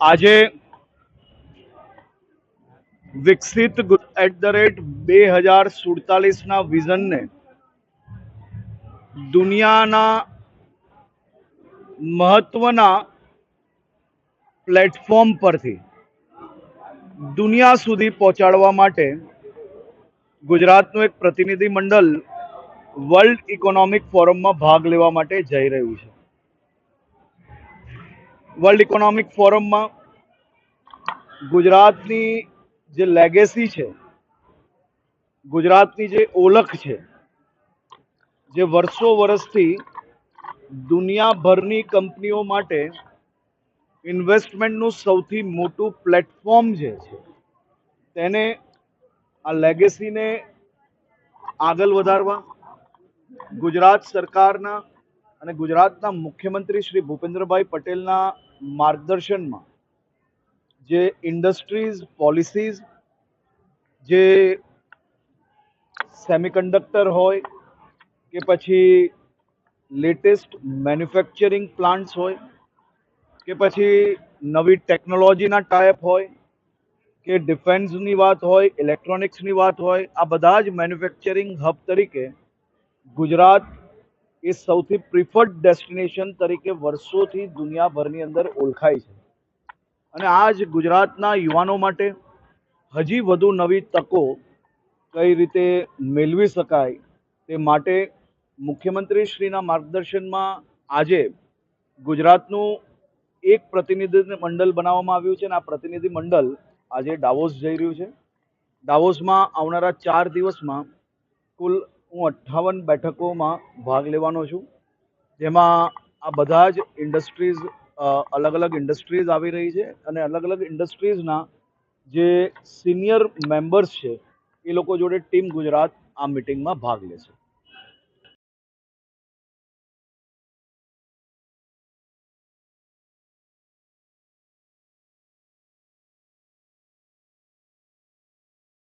આજે વિકસિત @2047 વિઝનને દુનિયાના મહત્વના પ્લેટફોર્મ પરથી દુનિયા સુધી પહોંચાડવા માટે ગુજરાતનું એક પ્રતિનિધિ મંડળ વર્લ્ડ ઇકોનોમિક ફોરમમાં ભાગ લેવા માટે જઈ રહ્યું છે. વર્લ્ડ ઇકોનોમિક ફોરમમાં ગુજરાતની જે લેગેસી છે, ગુજરાતની જે ઓળખ છે, જે વર્ષો વર્ષથી દુનિયાભરની કંપનીઓ માટે ઇન્વેસ્ટમેન્ટનું સૌથી મોટું પ્લેટફોર્મ જે છે તેને આ લેગેસીને આગળ વધારવા ગુજરાત સરકારના અને ગુજરાતના મુખ્યમંત્રી શ્રી ભૂપેન્દ્રભાઈ પટેલના માર્ગદર્શનમાં જે ઇન્ડસ્ટ્રીઝ પોલિસીઝ, જે સેમિકન્ડક્ટર હોય કે પછી લેટેસ્ટ મેન્યુફેક્ચરિંગ પ્લાન્ટ્સ હોય કે પછી નવી ટેકનોલોજીના ટાઈપ હોય કે ડિફેન્સની વાત હોય, ઇલેક્ટ્રોનિક્સની વાત હોય, આ બધા જ મેન્યુફેક્ચરિંગ હબ તરીકે ગુજરાત એ સૌથી પ્રિફર્ડ ડેસ્ટિનેશન તરીકે વર્ષોથી દુનિયાભરની અંદર ઓળખાય છે. અને આ જ ગુજરાતના યુવાનો માટે હજી વધુ નવી તકો કઈ રીતે મેળવી શકાય તે માટે મુખ્યમંત્રી શ્રીના માર્ગદર્શનમાં આજે ગુજરાતનું એક પ્રતિનિધિ મંડળ બનાવવામાં આવ્યું છે અને આ પ્રતિનિધિ મંડળ આજે ડાવોસ જઈ રહ્યું છે. ડાવોસમાં આવનારા 4 દિવસમાં કુલ હું 58 બેઠકોમાં ભાગ લેવાનો છું, જેમાં આ બધા જ ઇન્ડસ્ટ્રીઝ અલગ અલગ ઇન્ડસ્ટ્રીઝ આવી રહી છે અને અલગ અલગ ઇન્ડસ્ટ્રીઝના જે સિનિયર મેમ્બર્સ છે એ લોકો જોડે ટીમ ગુજરાત આ મિટિંગમાં ભાગ લેશે.